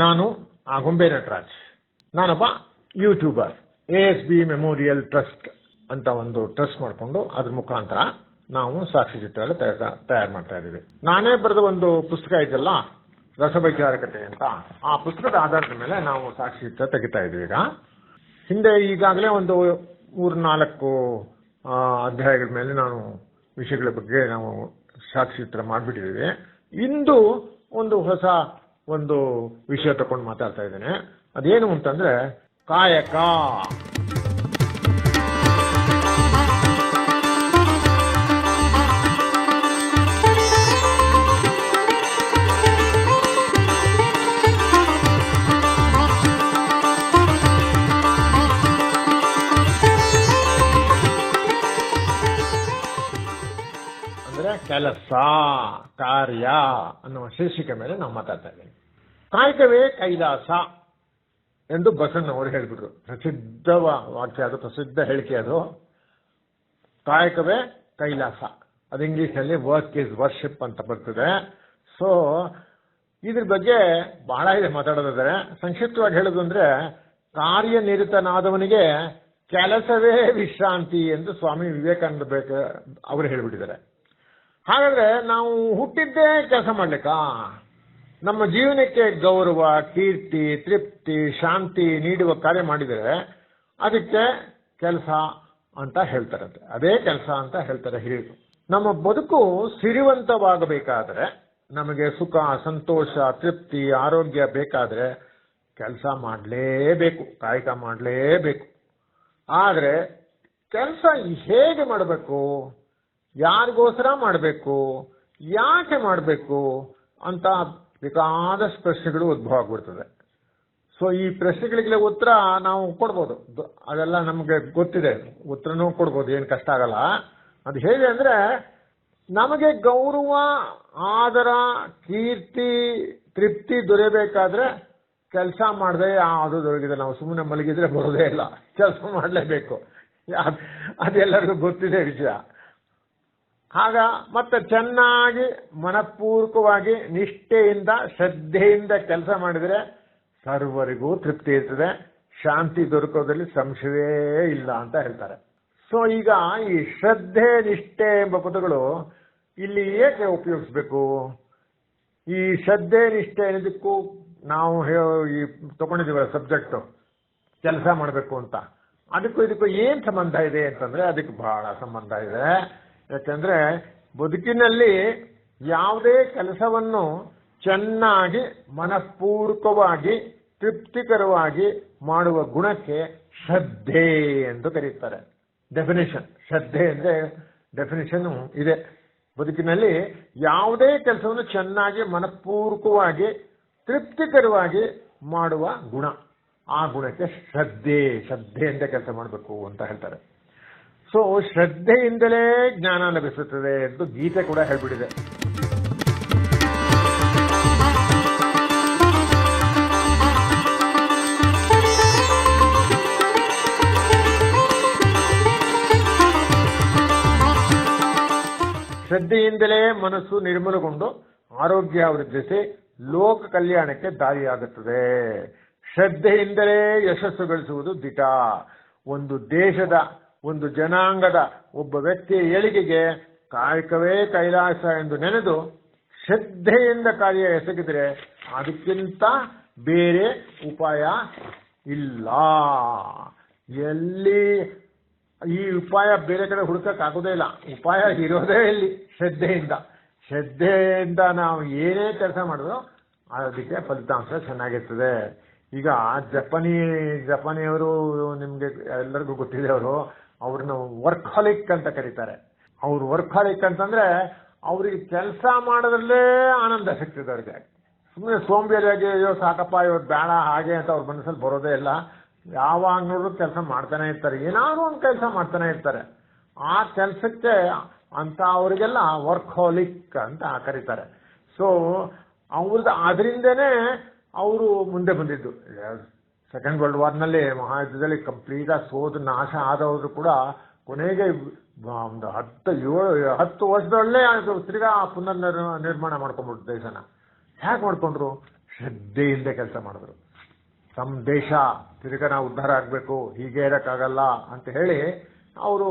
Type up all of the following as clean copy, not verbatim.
ನಾನು ಗೊಂಬೆ ನಟರಾಜ್. ನಾನೊಬ್ಬ ಯೂಟ್ಯೂಬರ್. ASB ಮೆಮೋರಿಯಲ್ ಟ್ರಸ್ಟ್ ಅಂತ ಒಂದು ಟ್ರಸ್ಟ್ ಮಾಡಿಕೊಂಡು ಅದ್ರ ಮುಖಾಂತರ ನಾವು ಸಾಕ್ಷ್ಯಚಿತ್ರಗಳು ತಯಾರು ಮಾಡ್ತಾ ಇದ್ದೀವಿ. ನಾನೇ ಬರೆದ ಒಂದು ಪುಸ್ತಕ ಇದೆಯಲ್ಲ, ರಸವೈಚಾರಿಕತೆ ಅಂತ, ಆ ಪುಸ್ತಕದ ಆಧಾರದ ಮೇಲೆ ನಾವು ಸಾಕ್ಷ್ಯಚಿತ್ರ ತೆಗಿತಾ ಇದ್ದೀವಿ. ಹಿಂದೆ ಈಗಾಗಲೇ ಒಂದು 3-4 ಅಧ್ಯಾಯಗಳ ಮೇಲೆ ನಾನು ವಿಷಯಗಳ ಬಗ್ಗೆ ನಾವು ಸಾಕ್ಷ್ಯಚಿತ್ರ ಮಾಡಿಬಿಟ್ಟಿದ್ದೀವಿ. ಇಂದು ಒಂದು ಹೊಸ ವಿಷಯ ತಗೊಂಡು ಮಾತಾಡ್ತಾ ಇದ್ದೇನೆ. ಅದೇನು ಅಂತಂದ್ರೆ ಕಾಯಕ. ಅಂದ್ರೆ ಕೆಲಸ, ಕಾರ್ಯ ಅನ್ನುವ ಶೀರ್ಷಿಕೆ ಮೇಲೆ ನಾವು ಮಾತಾಡ್ತಾ ಇದ್ದೇವೆ. ಕಾಯಕವೇ ಕೈಲಾಸ ಎಂದು ಬಸವಣ್ಣವರು ಹೇಳಿಬಿಟ್ರು. ಪ್ರಸಿದ್ಧ ವಾಕ್ಯ ಅದು, ಪ್ರಸಿದ್ಧ ಹೇಳಿಕೆ ಅದು. ಕಾಯಕವೇ ಕೈಲಾಸ, ಅದು ಇಂಗ್ಲಿಷ್ನಲ್ಲಿ ವರ್ಕ್ ಈಸ್ ವರ್ಷಿಪ್ ಅಂತ ಬರ್ತದೆ. ಸೊ ಇದ್ರ ಬಗ್ಗೆ ಬಹಳ ಇದೆ ಮಾತಾಡೋದಾದ್ರೆ. ಸಂಕ್ಷಿಪ್ತವಾಗಿ ಹೇಳೋದು ಅಂದ್ರೆ, ಕಾರ್ಯನಿರತನಾದವನಿಗೆ ಕೆಲಸವೇ ವಿಶ್ರಾಂತಿ ಎಂದು ಸ್ವಾಮಿ ವಿವೇಕಾನಂದ ಅವರು ಹೇಳಿಬಿಟ್ಟಿದ್ದಾರೆ. ಹಾಗಾದ್ರೆ ನಾವು ಹುಟ್ಟಿದ್ದೇ ಕೆಲಸ ಮಾಡ್ಲಿಕ್ಕಾ? ನಮ್ಮ ಜೀವನಕ್ಕೆ ಗೌರವ, ಕೀರ್ತಿ, ತೃಪ್ತಿ, ಶಾಂತಿ ನೀಡುವ ಕಾರ್ಯ ಮಾಡಿದರೆ ಅದಕ್ಕೆ ಕೆಲಸ ಅಂತ ಹೇಳ್ತಾರಂತೆ. ಅದೇ ಕೆಲಸ ಅಂತ ಹೇಳ್ತಾರೆ ಹಿರಿಯರು. ನಮ್ಮ ಬದುಕು ಸಿರಿವಂತವಾಗಬೇಕಾದ್ರೆ, ನಮಗೆ ಸುಖ, ಸಂತೋಷ, ತೃಪ್ತಿ, ಆರೋಗ್ಯ ಬೇಕಾದ್ರೆ ಕೆಲಸ ಮಾಡಲೇಬೇಕು, ಕಾಯಕ ಮಾಡಲೇಬೇಕು. ಆದರೆ ಕೆಲಸ ಹೇಗೆ ಮಾಡಬೇಕು, ಯಾರಿಗೋಸ್ಕರ ಮಾಡಬೇಕು, ಯಾಕೆ ಮಾಡಬೇಕು ಅಂತ ಬೇಕಾದಷ್ಟು ಪ್ರಶ್ನೆಗಳು ಉದ್ಭವ ಆಗ್ಬಿಡ್ತದೆ. ಸೊ ಈ ಪ್ರಶ್ನೆಗಳಿಗೆ ಉತ್ತರ ನಾವು ಕೊಡ್ಬೋದು, ಅದೆಲ್ಲ ನಮಗೆ ಗೊತ್ತಿದೆ, ಉತ್ತರನೂ ಕೊಡ್ಬೋದು, ಏನು ಕಷ್ಟ ಆಗಲ್ಲ. ಅದು ಹೇಗೆ ಅಂದ್ರೆ, ನಮಗೆ ಗೌರವ, ಆದರ, ಕೀರ್ತಿ, ತೃಪ್ತಿ ದೊರೆಯಬೇಕಾದ್ರೆ ಕೆಲಸ ಮಾಡದೆ ಅದು ದೊರಕಿದೆ. ನಾವು ಸುಮ್ಮನೆ ಮಲಗಿದ್ರೆ ಬರೋದೇ ಇಲ್ಲ, ಕೆಲಸ ಮಾಡಲೇಬೇಕು. ಅದೆಲ್ಲರಿಗೂ ಗೊತ್ತಿದೆ ವಿಷಯ. ಆಗ ಮತ್ತೆ ಚೆನ್ನಾಗಿ ಮನಪೂರ್ವಕವಾಗಿ ನಿಷ್ಠೆಯಿಂದ ಶ್ರದ್ಧೆಯಿಂದ ಕೆಲಸ ಮಾಡಿದರೆ ಸರ್ವರಿಗೂ ತೃಪ್ತಿ ಇರ್ತದೆ, ಶಾಂತಿ ದೊರಕೋದ್ರಲ್ಲಿ ಸಂಶಯವೇ ಇಲ್ಲ ಅಂತ ಹೇಳ್ತಾರೆ. ಸೊ ಈಗ ಈ ಶ್ರದ್ಧೆ, ನಿಷ್ಠೆ ಎಂಬ ಪದಗಳು ಇಲ್ಲಿ ಏಕೆ ಉಪಯೋಗಿಸ್ಬೇಕು? ಈ ಶ್ರದ್ಧೆ, ನಿಷ್ಠೆ ಅನ್ನೋದಕ್ಕೂ ನಾವು ಈ ತಗೊಂಡಿದ್ದೀವಲ್ಲ ಸಬ್ಜೆಕ್ಟ್, ಕೆಲಸ ಮಾಡಬೇಕು ಅಂತ, ಅದಕ್ಕೂ ಇದಕ್ಕೂ ಏನ್ ಸಂಬಂಧ ಇದೆ ಅಂತಂದ್ರೆ, ಅದಕ್ಕೆ ಬಹಳ ಸಂಬಂಧ ಇದೆ. ಯಾಕಂದ್ರೆ ಬದುಕಿನಲ್ಲಿ ಯಾವುದೇ ಕೆಲಸವನ್ನು ಚೆನ್ನಾಗಿ, ಮನಪೂರ್ವಕವಾಗಿ, ತೃಪ್ತಿಕರವಾಗಿ ಮಾಡುವ ಗುಣಕ್ಕೆ ಶ್ರದ್ಧೆ ಎಂದು ಕರೀತಾರೆ. ಡೆಫಿನೇಷನ್, ಶ್ರದ್ಧೆ ಅಂದ್ರೆ ಡೆಫಿನೇಷನ್ ಇದೆ. ಬದುಕಿನಲ್ಲಿ ಯಾವುದೇ ಕೆಲಸವನ್ನು ಚೆನ್ನಾಗಿ, ಮನಪೂರ್ವಕವಾಗಿ, ತೃಪ್ತಿಕರವಾಗಿ ಮಾಡುವ ಗುಣ, ಆ ಗುಣಕ್ಕೆ ಶ್ರದ್ಧೆಯಿಂದ ಕೆಲಸ ಮಾಡಬೇಕು ಅಂತ ಹೇಳ್ತಾರೆ. ಸೊ ಶ್ರದ್ಧೆಯಿಂದಲೇ ಜ್ಞಾನ ಲಭಿಸುತ್ತದೆ ಎಂದು ಗೀತೆ ಕೂಡ ಹೇಳ್ಬಿಟ್ಟಿದೆ. ಶ್ರದ್ಧೆಯಿಂದಲೇ ಮನಸ್ಸು ನಿರ್ಮಲಗೊಂಡು ಆರೋಗ್ಯ ವೃದ್ಧಿಸಿ ಲೋಕ ಕಲ್ಯಾಣಕ್ಕೆ ದಾರಿಯಾಗುತ್ತದೆ. ಶ್ರದ್ಧೆಯಿಂದಲೇ ಯಶಸ್ಸು ಗಳಿಸುವುದು ದಿಟ. ಒಂದು ದೇಶದ, ಒಂದು ಜನಾಂಗದ, ಒಬ್ಬ ವ್ಯಕ್ತಿಯ ಏಳಿಗೆಗೆ ಕಾಯಕವೇ ಕೈಲಾಸ ಎಂದು ನೆನೆದು ಶ್ರದ್ಧೆಯಿಂದ ಕಾರ್ಯ ಎಸಗಿದರೆ ಅದಕ್ಕಿಂತ ಬೇರೆ ಉಪಾಯ ಇಲ್ಲ. ಎಲ್ಲಿ ಈ ಉಪಾಯ ಬೇರೆ ಕಡೆ ಹುಡುಕಕ್ಕಾಗೋದೇ ಇಲ್ಲ. ಉಪಾಯ ಇರೋದೇ ಇಲ್ಲಿ ಶ್ರದ್ಧೆಯಿಂದ ನಾವು ಏನೇ ಕೆಲಸ ಮಾಡಿದ್ರು ಅದಕ್ಕೆ ಫಲಿತಾಂಶ ಚೆನ್ನಾಗಿರ್ತದೆ. ಈಗ ಜಪಾನಿಯವರು, ನಿಮ್ಗೆ ಎಲ್ಲರಿಗೂ ಗೊತ್ತಿದೆ, ಅವ್ರನ್ನ ವರ್ಕ್ಹಾಲಿಕ್ ಅಂತ ಕರೀತಾರೆ. ಅವ್ರು ವರ್ಕ್ಹಾಲಿಕ್ ಅಂತಂದ್ರೆ ಅವ್ರಿಗೆ ಕೆಲಸ ಮಾಡೋದ್ರಲ್ಲೇ ಆನಂದ ಸಿಗ್ತದೆ ಅವ್ರಿಗೆ. ಸುಮ್ಮನೆ ಸೋಂಬೇರಿಯಾಗಿ ಅಯ್ಯೋ ಸಾಕಪ್ಪ ಇವತ್ತು ಬೇಡ ಹಾಗೆ ಅಂತ ಅವ್ರ ಮನಸ್ಸಲ್ಲಿ ಬರೋದೇ ಇಲ್ಲ. ಯಾವಾಗ ನೋಡಿದ್ರು ಕೆಲಸ ಮಾಡ್ತಾನೆ ಇರ್ತಾರೆ, ಏನಾದ್ರು ಒಂದು ಕೆಲಸ ಮಾಡ್ತಾನೆ ಇರ್ತಾರೆ. ಆ ಕೆಲಸಕ್ಕೆ ಅಂತ ಅವರಿಗೆಲ್ಲ ವರ್ಕ್ಹಾಲಿಕ್ ಅಂತ ಕರೀತಾರೆ. ಸೊ ಅದರಿಂದನೇ ಅವರು ಮುಂದೆ ಬಂದಿದ್ದು. ಸೆಕೆಂಡ್ ವರ್ಲ್ಡ್ ವಾರ್ನಲ್ಲಿ, ಮಹಾಯುದ್ಧದಲ್ಲಿ ಕಂಪ್ಲೀಟ್ ಆಗಿ ಸೋದು ನಾಶ ಆದವರು ಕೂಡ ಕೊನೆಗೆ ಒಂದು 10 ವರ್ಷದೊಳಗೆ ತಿರ್ಗಾ ಪುನರ್ ನಿರ್ಮಾಣ ಮಾಡ್ಕೊಂಡ್ಬಿಟ್ಟು ದೇಶನ. ಹೇಗೆ ಮಾಡ್ಕೊಂಡ್ರು? ಶ್ರದ್ಧೆಯಿಂದ ಕೆಲಸ ಮಾಡಿದ್ರು. ತಮ್ಮ ದೇಶ ತಿರುಗ ನಾವು ಉದ್ಧಾರ ಆಗಬೇಕು, ಹೀಗೆ ಇರೋಕ್ಕಾಗಲ್ಲ ಅಂತ ಹೇಳಿ ಅವರು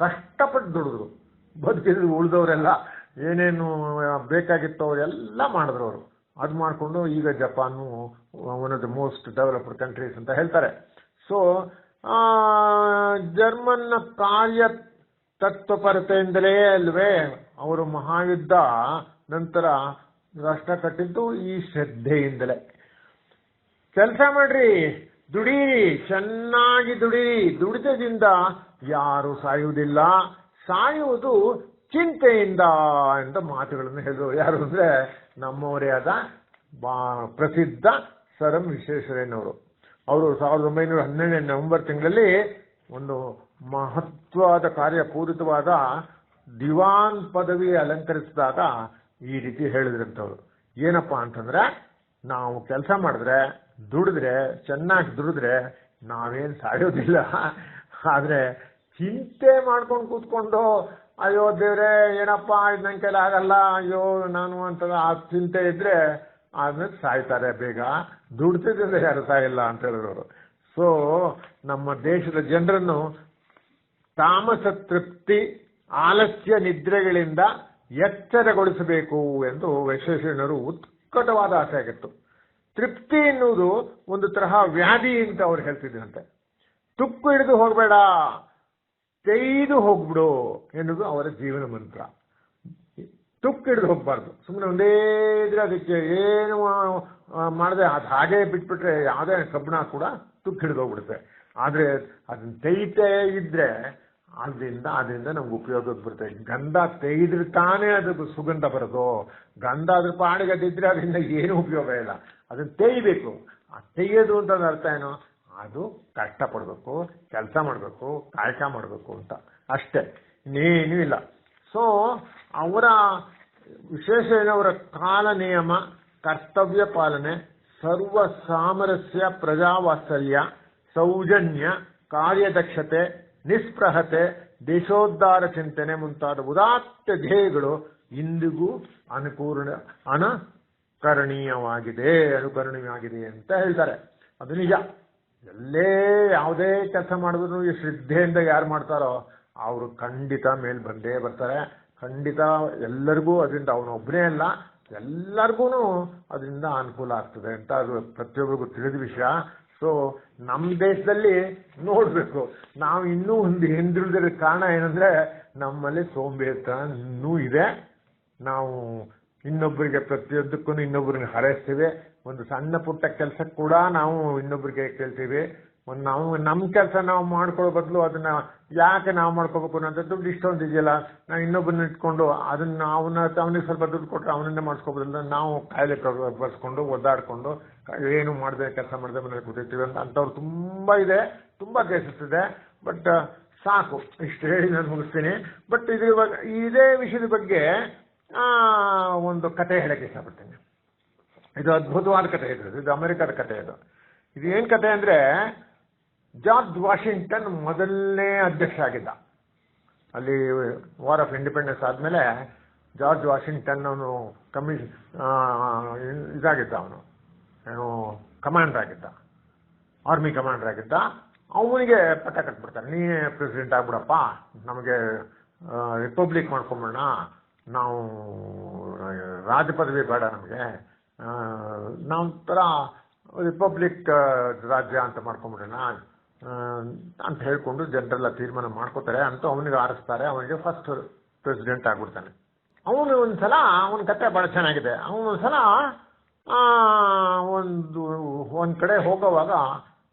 ಕಷ್ಟಪಟ್ಟು ದುಡಿದ್ರು. ಬದುಕಿದ್ರು ಉಳಿದವರೆಲ್ಲ ಏನೇನು ಬೇಕಾಗಿತ್ತು ಅವರೆಲ್ಲ ಮಾಡಿದ್ರು ಅವರು. ಅದು ಮಾಡಿಕೊಂಡು ಈಗ Japan one of the most developed countries ಅಂತ ಹೇಳ್ತಾರೆ. ಸೊ ಜರ್ಮನ್ನ ಕಾರ್ಯ ತತ್ವಪರತೆಯಿಂದಲೇ ಅಲ್ವೇ ಅವರು ಮಹಾಯುದ್ಧ ನಂತರ ರಾಷ್ಟ್ರ ಕಟ್ಟಿದ್ದು ಈ ಶ್ರದ್ಧೆಯಿಂದಲೇ. ಕೆಲಸ ಮಾಡ್ರಿ, ದುಡೀರಿ, ಚೆನ್ನಾಗಿ ದುಡೀರಿ. ದುಡಿತದಿಂದ ಯಾರು ಸಾಯುವುದಿಲ್ಲ, ಸಾಯುವುದು ಚಿಂತೆಯಿಂದ ಅಂತ ಮಾತುಗಳನ್ನು ಹೇಳಿದ್ರು. ಯಾರು ಅಂದ್ರೆ ನಮ್ಮವರೇ ಆದ ಪ್ರಸಿದ್ಧ ಸರ್ ಎಂ ವಿಶ್ವೇಶ್ವರಯ್ಯನವರು. ಅವರು 1912 ನವೆಂಬರ್ ತಿಂಗಳಲ್ಲಿ ಒಂದು ಮಹತ್ವದ ಕಾರ್ಯಪೂರಿತವಾದ ದಿವಾನ್ ಪದವಿ ಅಲಂಕರಿಸಿದಾಗ ಈ ರೀತಿ ಹೇಳಿದ್ರಂತವ್ರು. ಏನಪ್ಪಾ ಅಂತಂದ್ರೆ, ನಾವು ಕೆಲಸ ಮಾಡಿದ್ರೆ, ದುಡಿದ್ರೆ, ಚೆನ್ನಾಗಿ ದುಡಿದ್ರೆ ನಾವೇನು ಸಾಯೋದಿಲ್ಲ. ಆದ್ರೆ ಚಿಂತೆ ಮಾಡ್ಕೊಂಡು ಕೂತ್ಕೊಂಡು ಅಯ್ಯೋ ದೇವ್ರೆ ಏನಪ್ಪಾ ಇದು ನನ್ನ ಕೈಲಿ ಆಗಲ್ಲ, ಅಯ್ಯೋ ನಾನು ಅಂತ ಆ ಚಿಂತೆ ಇದ್ರೆ ಆದ್ಮೇಲೆ ಸಾಯ್ತಾರೆ ಬೇಗ. ದುಡ್ತಿದ್ರೆ ಯಾರು ಸಾಯಿಲ್ಲ ಅಂತ ಹೇಳಿದ್ರು. ಸೊ ನಮ್ಮ ದೇಶದ ಜನರನ್ನು ತಾಮಸ ತೃಪ್ತಿ, ಆಲಸ್ಯ ನಿದ್ರೆಗಳಿಂದ ಎಚ್ಚರಗೊಳಿಸಬೇಕು ಎಂದು ವಿಶ್ವೇಶ್ವರಯ್ಯನವರು ಉತ್ಕಟವಾದ ಆಸೆ ಆಗಿತ್ತು. ತೃಪ್ತಿ ಎನ್ನುವುದು ಒಂದು ತರಹ ವ್ಯಾಧಿ ಅಂತ ಅವ್ರು ಹೇಳ್ತಿದ್ರಂತೆ. ತುಕ್ಕು ಹಿಡಿದು ಹೋಗಬೇಡ, ತೆಯ್ದು ಹೋಗ್ಬಿಡು ಎನ್ನುವುದು ಅವರ ಜೀವನ ಮಂತ್ರ. ತುಕ್ಕು ಹಿಡಿದು ಹೋಗ್ಬಾರ್ದು. ಸುಮ್ಮನೆ ಒಂದೇ ಇದ್ರೆ ಅದಕ್ಕೆ ಏನು ಮಾಡದೆ ಅದು ಹಾಗೆ ಬಿಟ್ಬಿಟ್ರೆ ಯಾವುದೇ ಕಬ್ಬಣ ಕೂಡ ತುಕ್ಕು ಹಿಡಿದು ಹೋಗ್ಬಿಡುತ್ತೆ. ಆದ್ರೆ ಅದನ್ನ ತೆಯ್ತೇ ಇದ್ರೆ ಅದರಿಂದ ನಮ್ಗೆ ಉಪಯೋಗಕ್ಕೆ ಬರುತ್ತೆ. ಗಂಧ ತೆಗೆದ್ರೆ ತಾನೇ ಅದಕ್ಕೆ ಸುಗಂಧ ಬರೋದು. ಗಂಧ ಅದ್ರ ಪಾಡಿಗೆ ಅದಿದ್ರೆ ಅದರಿಂದ ಏನು ಉಪಯೋಗ ಇಲ್ಲ. ಅದನ್ನ ತೆಗಿಬೇಕು. ಆ ತೆಗೆಯೋದು ಅಂತ ಅರ್ಥ ಏನು? ಅದು ಕಷ್ಟಪಡ್ಬೇಕು, ಕೆಲಸ ಮಾಡಬೇಕು, ಕಾಯಕ ಮಾಡಬೇಕು ಅಂತ ಅಷ್ಟೇ, ಇನ್ನೇನೂ ಇಲ್ಲ. ಸೊ ಅವರ ವಿಶ್ವೇಶ್ವರಯ್ಯನವರ ಕಾಲ ನಿಯಮ, ಕರ್ತವ್ಯ ಪಾಲನೆ, ಸರ್ವ ಸಾಮರಸ್ಯ, ಪ್ರಜಾವಾತ್ಸಲ್ಯ, ಸೌಜನ್ಯ, ಕಾರ್ಯದಕ್ಷತೆ, ನಿಸ್ಪೃಹತೆ, ದೇಶೋದ್ಧಾರ ಚಿಂತನೆ ಮುಂತಾದ ಉದಾತ್ತ ಧ್ಯೇಯಗಳು ಇಂದಿಗೂ ಅನುಕರಣೀಯವಾಗಿದೆ ಅಂತ ಹೇಳ್ತಾರೆ. ಅದು ನಿಜ. ಎಲ್ಲೇ ಯಾವುದೇ ಕೆಲಸ ಮಾಡಿದ್ರು ಈ ಶ್ರದ್ಧೆಯಿಂದ ಯಾರು ಮಾಡ್ತಾರೋ ಅವರು ಖಂಡಿತ ಮೇಲ್ ಬಂದೇ ಬರ್ತಾರೆ. ಖಂಡಿತ ಎಲ್ಲರಿಗೂ ಅದರಿಂದ ಅವನೊಬ್ಬನೇ ಅಲ್ಲ, ಎಲ್ಲರಿಗೂ ಅದರಿಂದ ಅನುಕೂಲ ಆಗ್ತದೆ ಅಂತ ಅದು ಪ್ರತಿಯೊಬ್ಬರಿಗೂ ತಿಳಿದ ವಿಷಯ. ಸೊ ನಮ್ಮ ದೇಶದಲ್ಲಿ ನೋಡ್ಬೇಕು, ನಾವು ಇನ್ನೂ ಒಂದು ಹಿಂದುಳಿದಿರೋ ಕಾರಣ ಏನಂದ್ರೆ ನಮ್ಮಲ್ಲಿ ಸೋಂಬೇರಿತನ ಇನ್ನೂ ಇದೆ. ನಾವು ಇನ್ನೊಬ್ಬರಿಗೆ ಪ್ರತಿಯೊಂದಕ್ಕೂ ಇನ್ನೊಬ್ಬರಿಗೆ ಹಾರೈಸ್ತೀವಿ. ಒಂದು ಸಣ್ಣ ಪುಟ್ಟ ಕೆಲಸ ಕೂಡ ನಾವು ಇನ್ನೊಬ್ಬರಿಗೆ ಕೇಳ್ತೀವಿ. ನಾವು ನಮ್ಮ ಕೆಲಸ ನಾವು ಮಾಡ್ಕೊಳ್ಳೋ ಬದಲು ಅದನ್ನ ಯಾಕೆ ನಾವು ಮಾಡ್ಕೋಬೇಕು ಅನ್ನೋದು ದುಡ್ಡು ಇಷ್ಟೊಂದು ಇದೆಯಲ್ಲ, ನಾವು ಇನ್ನೊಬ್ಬರನ್ನ ಇಟ್ಕೊಂಡು ಅದನ್ನ ಅವನಿಗೆ ಸ್ವಲ್ಪ ದುಡ್ಡು ಕೊಟ್ಟರೆ ಅವನನ್ನೇ ಮಾಡಿಸ್ಕೋಬೋದಿಲ್ಲ. ನಾವು ಕಾಯಿಲೆ ಬರ್ಸ್ಕೊಂಡು ಒದ್ದಾಡ್ಕೊಂಡು ಏನು ಮಾಡದೆ ಕೆಲಸ ಮಾಡದೆ ಮನೇಲಿ ಕೂತಿರ್ತೀವಿ ಅಂಥವ್ರು ತುಂಬಾ ಇದೆ, ತುಂಬಾ ಕೇಸಸ್ ಇದೆ. ಬಟ್ ಸಾಕು, ಇಷ್ಟು ಹೇಳಿ ನಾನು ಮುಗಿಸ್ತೀನಿ. ಬಟ್ ಇದೇ ವಿಷಯದ ಬಗ್ಗೆ ಒಂದು ಕತೆ ಹೇಳಕ್ಕೆ ಇಷ್ಟಪಡ್ತೀನಿ. ಇದು ಅದ್ಭುತವಾದ ಕತೆ ಇದು ಅಮೆರಿಕದ ಕತೆ. ಇದು ಏನ್ ಕತೆ ಅಂದ್ರೆ, ಜಾರ್ಜ್ ವಾಷಿಂಗ್ಟನ್ ಮೊದಲನೇ ಅಧ್ಯಕ್ಷ ಆಗಿದ್ದ. ಅಲ್ಲಿ ವಾರ್ ಆಫ್ ಇಂಡಿಪೆಂಡೆನ್ಸ್ ಆದ್ಮೇಲೆ ಜಾರ್ಜ್ ವಾಷಿಂಗ್ಟನ್ ಅವನು ಇದಾಗಿದ್ದ, ಅವನು ಕಮಾಂಡರ್ ಆಗಿದ್ದ, ಆರ್ಮಿ ಕಮಾಂಡರ್ ಆಗಿದ್ದ. ಅವನಿಗೆ ಪಟ್ಟ ಕಟ್ಬಿಡ್ತಾರೆ, ನೀನೇ ಪ್ರೆಸಿಡೆಂಟ್ ಆಗ್ಬಿಡಪ್ಪ, ನಮಗೆ ರಿಪಬ್ಲಿಕ್ ಮಾಡ್ಕೊಂಬಿಡೋಣ, ನಾವು ರಾಜ ಪದವಿ ಬೇಡ ನಮಗೆ, ನಾವು ತರ ರಿಪಬ್ಲಿಕ್ ರಾಜ್ಯ ಅಂತ ಮಾಡ್ಕೊಂಬಿಡೋಣ ಅಂತ ಹೇಳ್ಕೊಂಡು ಜನರೆಲ್ಲ ತೀರ್ಮಾನ ಮಾಡ್ಕೋತಾರೆ ಅಂತ ಅವನಿಗೆ ಆರಿಸ್ತಾರೆ. ಅವನಿಗೆ ಫಸ್ಟ್ ಪ್ರೆಸಿಡೆಂಟ್ ಆಗ್ಬಿಡ್ತಾನೆ. ಅವನು ಒಂದ್ಸಲ, ಅವನ ಕತೆ ಬಹಳ ಚೆನ್ನಾಗಿದೆ. ಅವನೊಂದ್ಸಲ ಒಂದ್ ಕಡೆ ಹೋಗೋವಾಗ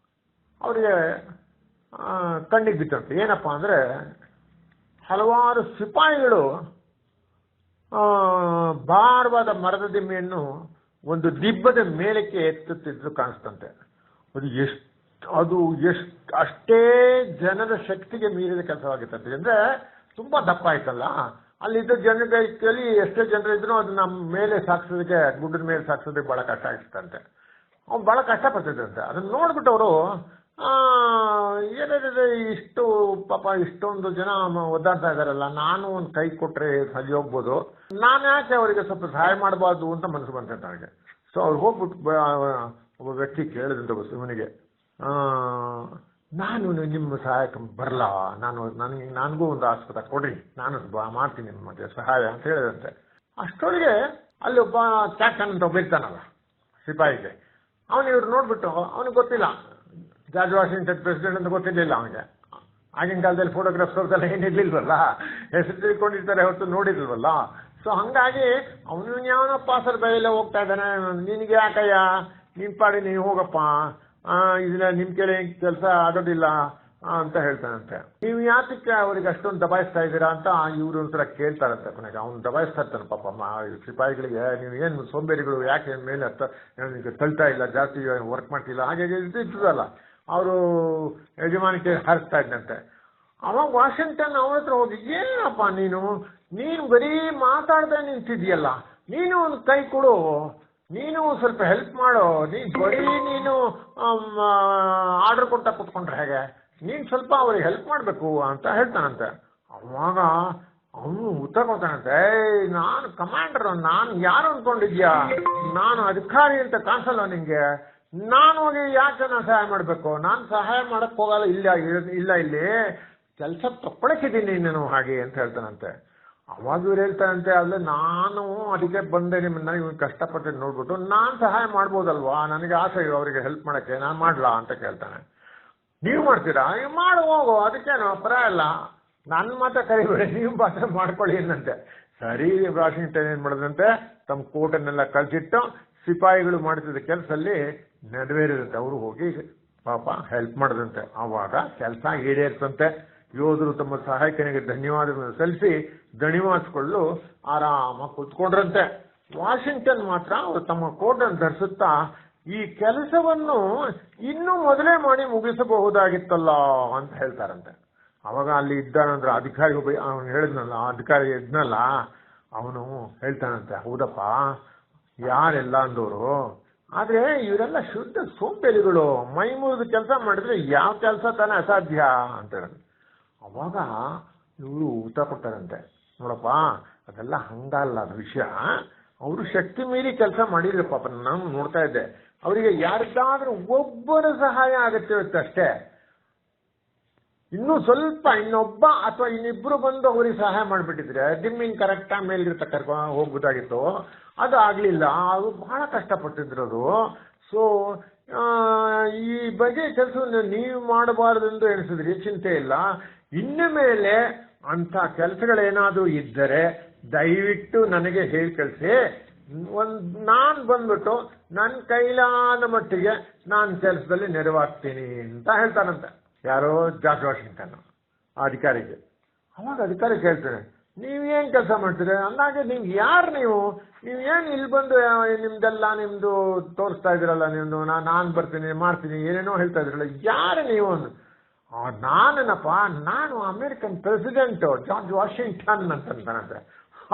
ಅವರಿಗೆ ಕಣ್ಣಿಗೆ ಬಿತ್ತಂತೆ. ಏನಪ್ಪಾ ಅಂದ್ರೆ, ಹಲವಾರು ಸಿಪಾಯಿಗಳು ಭಾರವಾದ ಮರದ ದಿಮ್ಮೆಯನ್ನು ಒಂದು ದಿಬ್ಬದ ಮೇಲಕ್ಕೆ ಎತ್ತುತ್ತಿದ್ದು ಕಾಣಿಸ್ತಂತೆ. ಅದು ಅಷ್ಟೇ ಜನರ ಶಕ್ತಿಗೆ ಮೀರಿದ ಕೆಲಸವಾಗಿತ್ತಂತೆ. ಅಂದ್ರೆ ತುಂಬಾ ದಪ್ಪ ಆಯ್ತಲ್ಲ, ಅಲ್ಲಿದ್ದ ಜನಗಳ ಕೈಲಿ ಎಷ್ಟೇ ಜನರು ಇದ್ರು ಅದನ್ನ ಮೇಲೆ ಸಾಗಿಸೋದಕ್ಕೆ, ಗುಡ್ಡದ ಮೇಲೆ ಸಾಗಿಸೋದಕ್ಕೆ ಬಹಳ ಕಷ್ಟ ಆಗಿತ್ತಂತೆ. ಅವ್ನು ಬಹಳ ಕಷ್ಟಪಡ್ತಿದ್ದಂತೆ. ಅದನ್ನ ನೋಡ್ಬಿಟ್ಟು ಅವರು ಏನಿದೆ ಇಷ್ಟು ಪಾಪ ಇಷ್ಟೊಂದು ಜನ ಒದ್ದಾಡ್ತಾ ಇದಾರಲ್ಲ, ನಾನು ಒಂದು ಕೈ ಕೊಟ್ರೆ ಅಲ್ಲಿ ಹೋಗ್ಬೋದು, ನಾನು ಯಾಕೆ ಅವರಿಗೆ ಸ್ವಲ್ಪ ಸಹಾಯ ಮಾಡಬಾರ್ದು ಅಂತ ಮನಸ್ಸು ಬಂತಂತೆ ನನಗೆ. ಸೊ ಅವ್ರು ಹೋಗ್ಬಿಟ್ಟು ಒಬ್ಬ ವ್ಯಕ್ತಿ ಕೇಳಿದಂತ ಇವನಿಗೆ, ನಾನು ನಿಮ್ಮ ಸಹಾಯಕ್ಕೆ ಬರಲ್ಲ, ನನಗೂ ಒಂದು ಆಸ್ಪತ್ರೆ ಕೊಡ್ರಿ, ನಾನು ಮಾಡ್ತೀನಿ ನಿಮಗೆ ಸಹಾಯ ಅಂತ ಹೇಳಿದಂತೆ. ಅಷ್ಟೊಳಗೆ ಅಲ್ಲಿ ಒಬ್ಬ ಕ್ಯಾಪ್ಟನ್ ಅಂತ ಒಬ್ಬ ಇರ್ತಾನಲ್ಲ ಸಿಪಾಯಿಗೆ, ಅವನು ಇವ್ರು ನೋಡ್ಬಿಟ್ಟು ಅವನಿಗೆ ಗೊತ್ತಿಲ್ಲ ಜಾರ್ಜ್ ವಾಷಿಂಗ್ಟನ್ ಪ್ರೆಸಿಡೆಂಟ್ ಅಂತ ಗೊತ್ತಿರಲಿಲ್ಲ ಅವನಿಗೆ. ಆಗಿನ ಕಾಲದಲ್ಲಿ ಫೋಟೋಗ್ರಾಫರ್ಸ್ ಎಲ್ಲ ಏನಿರ್ಲಿಲ್ವಲ್ಲ, ಹೆಸರು ತಿಳ್ಕೊಂಡಿರ್ತಾರೆ ಹೊರತು ನೋಡಿರ್ಲಿಲ್ವಲ್ಲ. ಸೊ ಹಂಗಾಗಿ ಅವನು ಯಾವನೋ ಪಾಸರ್ ಬೈಯೆಲ್ಲ ಹೋಗ್ತಾ ಇದ್ದಾನೆ, ನಿನಗೆ ಯಾಕಯ್ಯ, ನಿನ್ ಪಾಡಿ ನೀವು ಹೋಗಪ್ಪ, ಇದನ್ನ ನಿಮ್ ಕೆಲ ಕೆಲಸ ಆಗೋದಿಲ್ಲ ಅಂತ ಹೇಳ್ತಾನಂತೆ. ನೀವು ಯಾತಕ್ಕೆ ಅವ್ರಿಗೆ ಅಷ್ಟೊಂದು ದಬಾಯಿಸ್ತಾ ಇದ್ದೀರಾ ಅಂತ ಇವ್ರು ಒಂಥರ ಕೇಳ್ತಾರಂತೆ. ಕೊನೆಗೆ ಅವ್ನು ದಬಾಯಿಸ್ತಾ ಇರ್ತಾನೆ ಪಾಪ ಸಿಪಾಯಿಗಳಿಗೆ, ನೀವು ಏನು ಸೋಂಬೇರಿಗಳು, ಯಾಕೆ ಮೇಲೆ ತಳ್ತಾ ಇಲ್ಲ, ಜಾಸ್ತಿ ವರ್ಕ್ ಮಾಡ್ತಿಲ್ಲ, ಹಾಗೆ ಇರ್ತದಲ್ಲ, ಅವರು ಯಜಮಾನಿಕೆ ಹಾರಿಸ್ತಾ ಇದ್ದಂತೆ. ಅವಾಗ ವಾಷಿಂಗ್ಟನ್ ಅವನ ಹತ್ರ ಹೋಗಿ, ಏನಪ್ಪ ನೀನು ಬರೀ ಮಾತಾಡ್ದೆ ನಿಂತಿದ್ಯಲ್ಲ, ನೀನು ಒಂದು ಕೈ ಕೊಡು, ನೀನು ಸ್ವಲ್ಪ ಹೆಲ್ಪ್ ಮಾಡು, ನೀನು ಆರ್ಡರ್ ಕೊಟ್ಟ ಕುತ್ಕೊಂಡ್ರೆ ಹೇಗೆ, ನೀನು ಸ್ವಲ್ಪ ಅವ್ರಿಗೆ ಹೆಲ್ಪ್ ಮಾಡಬೇಕು ಅಂತ ಹೇಳ್ತಾನಂತೆ. ಅವಾಗ ಅವನು ಉತ್ತರ ಕೊಡ್ತಾನಂತೆ, ನಾನು ಕಮಾಂಡರ್, ನಾನು ಯಾರು ಅಂದ್ಕೊಂಡಿದ್ಯಾ, ನಾನು ಅಧಿಕಾರಿ ಅಂತ ಕಾಣಿಸಲ್ಲ ನಿಂಗೆ, ನಾನು ಹೋಗಿ ಯಾಕೆ ನಾನು ಸಹಾಯ ಮಾಡಬೇಕು, ನಾನು ಸಹಾಯ ಮಾಡಕ್ ಹೋಗಲ್ಲ, ಇಲ್ಲ ಇಲ್ಲಿ ಕೆಲಸ ತಗೊಳಕಿದ್ದೀನಿ ನಾನು ಹಾಗೆ ಅಂತ ಹೇಳ್ತಾನಂತೆ. ಅವಾಗ ಇವ್ರು ಹೇಳ್ತಾನಂತೆ, ಅಲ್ಲ ನಾನು ಅದಕ್ಕೆ ಬಂದೆ, ನಿಮ್ಮನ್ನ ಇವ್ನು ಕಷ್ಟಪಟ್ಟು ನೋಡ್ಬಿಟ್ಟು ನಾನು ಸಹಾಯ ಮಾಡ್ಬೋದಲ್ವಾ, ನನಗೆ ಆಸೆ ಅವರಿಗೆ ಹೆಲ್ಪ್ ಮಾಡಕ್ಕೆ, ನಾನು ಮಾಡ್ಲಾ ಅಂತ ಕೇಳ್ತಾನೆ. ನೀವು ಮಾಡ್ತೀರಾ, ಮಾಡು ಹೋಗು, ಅದಕ್ಕೇನು ಪರ ಇಲ್ಲ, ನನ್ನ ಮಾತ್ರ ಕರಿಬೇಡಿ, ನೀವು ಮಾತ್ರ ಮಾಡ್ಕೊಳ್ಳಿ ಏನಂತೆ. ಸರಿ ವಾಷಿಂಗ್ಟನ್ ಏನ್ ಮಾಡಿದಂತೆ, ತಮ್ಮ ಕೋಟನ್ನೆಲ್ಲ ಕಳ್ಸಿಟ್ಟು ಸಿಪಾಯಿಗಳು ಮಾಡ್ತಿದ್ದ ಕೆಲಸದಲ್ಲಿ ನೆರವೇರಿದಂತೆ. ಅವರು ಹೋಗಿ ಪಾಪ ಹೆಲ್ಪ್ ಮಾಡಿದಂತೆ. ಆವಾಗ ಕೆಲಸ ಈಡೇರ್ತಂತೆ. ಯೋಧರು ತಮ್ಮ ಸಹಾಯಕನಿಗೆ ಧನ್ಯವಾದಗಳನ್ನು ಸಲ್ಲಿಸಿ ದಣಿವಾರಿಸಿಕೊಳ್ಳಲು ಆರಾಮಾಗಿ ಕೂತ್ಕೊಂಡ್ರಂತೆ. ವಾಷಿಂಗ್ಟನ್ ಮಾತ್ರ ಅವರು ತಮ್ಮ ಕೋಟನ್ನು ಧರಿಸುತ್ತಾ, ಈ ಕೆಲಸವನ್ನು ಇನ್ನೂ ಮೊದಲೇ ಮಾಡಿ ಮುಗಿಸಬಹುದಾಗಿತ್ತಲ್ಲ ಅಂತ ಹೇಳ್ತಾರಂತೆ. ಅವಾಗ ಅಲ್ಲಿ ಇದ್ದಾನಂದ್ರೆ ಅಧಿಕಾರಿ ಅವನು ಹೇಳಿದ್ನಲ್ಲ, ಅಧಿಕಾರಿ ಇದ್ನಲ್ಲ, ಅವನು ಹೇಳ್ತಾನಂತೆ, ಹೌದಪ್ಪ ಯಾರೆಲ್ಲ ಅಂದವರು, ಆದ್ರೆ ಇವರೆಲ್ಲ ಶುದ್ಧ ಸೋಂಬೇರಿಗಳು, ಮೈ ಮುರಿದು ಕೆಲಸ ಮಾಡಿದ್ರೆ ಯಾವ ಕೆಲಸ ತಾನೇ ಅಸಾಧ್ಯ ಅಂತ ಹೇಳಿ. ಅವಾಗ ಇವರು ಉತ್ತರ ಕೊಡ್ತಾರಂತೆ, ನೋಡಪ್ಪ ಅದೆಲ್ಲ ಹಂಗಲ್ಲ ವಿಷಯ, ಅವರು ಶಕ್ತಿ ಮೀರಿ ಕೆಲಸ ಮಾಡಿದ್ರು ಪಾಪ, ನಾನು ನೋಡ್ತಾ ಇದ್ದೆ, ಅವರಿಗೆ ಯಾರಿಗಾದ್ರೂ ಒಬ್ಬರ ಸಹಾಯ ಅಗತ್ಯವಿತ್ತು ಅಷ್ಟೇ, ಇನ್ನೂ ಸ್ವಲ್ಪ ಇನ್ನೊಬ್ಬ ಅಥವಾ ಇನ್ನಿಬ್ರು ಬಂದು ಅವ್ರಿಗೆ ಸಹಾಯ ಮಾಡಿಬಿಟ್ಟಿದ್ರೆ ದಿಮ್ಮಿಂಗ್ ಕರೆಕ್ಟಾಗಿ ಮೇಲ್ಗಿರ್ತ ಕರ್ಕೊಂಡು ಹೋಗ್ಬೋದಾಗಿತ್ತು. ಅದು ಆಗ್ಲಿಲ್ಲ, ಅದು ಬಹಳ ಕಷ್ಟಪಟ್ಟಿದ್ರು ಅದು. ಸೊ ಈ ಬಗ್ಗೆ ಕೆಲಸವನ್ನು ನೀವು ಮಾಡಬಾರದೆಂದು ಎನಿಸಿದ್ರಿ, ಚಿಂತೆ ಇಲ್ಲ, ಇನ್ನು ಮೇಲೆ ಅಂತ ಕೆಲಸಗಳೇನಾದ್ರೂ ಇದ್ದರೆ ದಯವಿಟ್ಟು ನನಗೆ ಹೇಳಿ ಕಳಿಸಿ, ನಾನು ಬಂದ್ಬಿಟ್ಟು ನನ್ನ ಕೈಲಾದ ಮಟ್ಟಿಗೆ ನಾನು ಕೆಲಸದಲ್ಲಿ ನೆರವಾಗ್ತೀನಿ ಅಂತ ಹೇಳ್ತಾನಂತೆ. ಯಾರೋ ಜಾರ್ಜ್ ವಾಷಿಂಗ್ಟನ್ ಅಧಿಕಾರಿಗೆ. ಅವಾಗ ಅಧಿಕಾರಿ ಕೇಳ್ತಾನೆ, ನೀವೇನ್ ಕೆಲಸ ಮಾಡ್ತೀರ ಅಂದಾಗೆ, ನೀವು ಯಾರು, ನೀವೇನು ಇಲ್ಲಿ ಬಂದು ನಿಮ್ದು ತೋರಿಸ್ತಾ ಇದ್ರಲ್ಲ, ನಿಮ್ದು ನಾನು ಬರ್ತೀನಿ ಮಾಡ್ತೀನಿ ಏನೇನೋ ಹೇಳ್ತಾ ಇದ್ರಲ್ಲ, ಯಾರು ನೀವು? ನಾನೇನಪ್ಪ, ನಾನು ಅಮೆರಿಕನ್ ಪ್ರೆಸಿಡೆಂಟ್ ಜಾರ್ಜ್ ವಾಷಿಂಗ್ಟನ್ ಅಂತಂತಾನಂತೆ.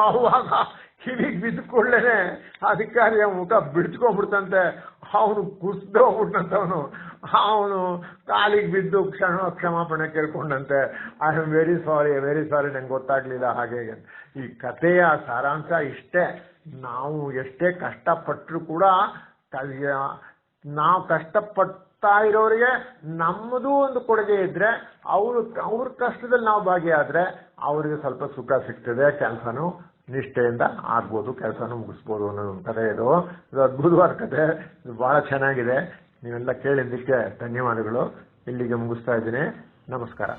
ಅವಾಗ ಕಿವಿಗೆ ಬಿದ್ದ ಕೂಡಲೇ ಅಧಿಕಾರಿಯ ಮುಖ ಬಿಡ್ಸ್ಕೊಂಡ್ಬಿಡ್ತಂತೆ. ಅವನು ಕುಸ್ದು ಹೋಗ್ಬಿಟ್ಟಂತವನು, ಅವನು ಕಾಲಿಗೆ ಬಿದ್ದು ಕ್ಷಮಾಪಣೆ ಕೇಳ್ಕೊಂಡಂತೆ. ಐ ಆಮ್ ವೆರಿ ಸಾರಿ ನಂಗೆ ಗೊತ್ತಾಗ್ಲಿಲ್ಲ ಹಾಗೆ. ಈ ಕಥೆಯ ಸಾರಾಂಶ ಇಷ್ಟೇ, ನಾವು ಎಷ್ಟೇ ಕಷ್ಟಪಟ್ಟರು ಕೂಡ ನಾವು ಕಷ್ಟಪಡ್ತಾ ಇರೋರಿಗೆ ನಮ್ಮದು ಒಂದು ಕೊಡುಗೆ ಇದ್ರೆ, ಅವ್ರ ಕಷ್ಟದಲ್ಲಿ ನಾವು ಭಾಗಿಯಾದ್ರೆ ಅವ್ರಿಗೆ ಸ್ವಲ್ಪ ಸುಖ ಸಿಗ್ತದೆ, ಕೆಲಸನೂ ನಿಷ್ಠೆಯಿಂದ ಆಗ್ಬೋದು, ಕೆಲಸನೂ ಮುಗಿಸ್ಬೋದು ಅನ್ನೋದು ಒಂದು ಕಥೆ. ಇದು ಅದ್ಭುತವಾದ ಕಥೆ, ಇದು ಬಹಳ ಚೆನ್ನಾಗಿದೆ. ನೀವೆಲ್ಲ ಕೇಳಿದ್ದಕ್ಕೆ ಧನ್ಯವಾದಗಳು. ಇಲ್ಲಿಗೆ ಮುಗಿಸ್ತಾ ಇದ್ದೀನಿ. ನಮಸ್ಕಾರ.